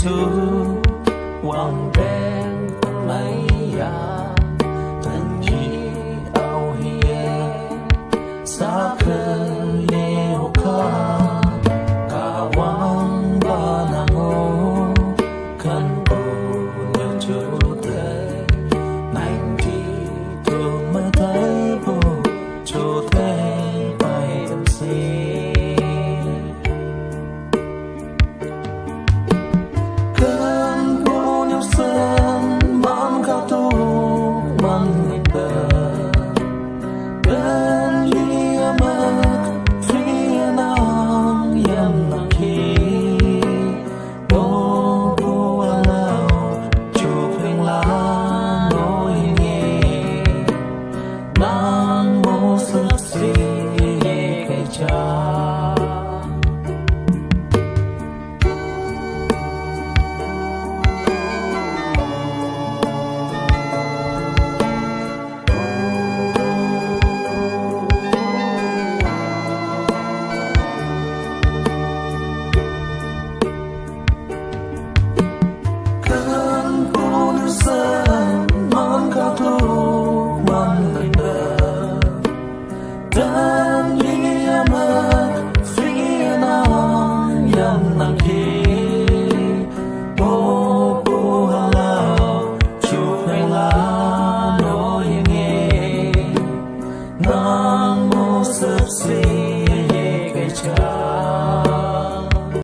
tu Wang ben maya Tan yi au hiye Sa ke leo ka Ka wang ba na ngô Kan bu nêu chu te Nành đi tu mơ ta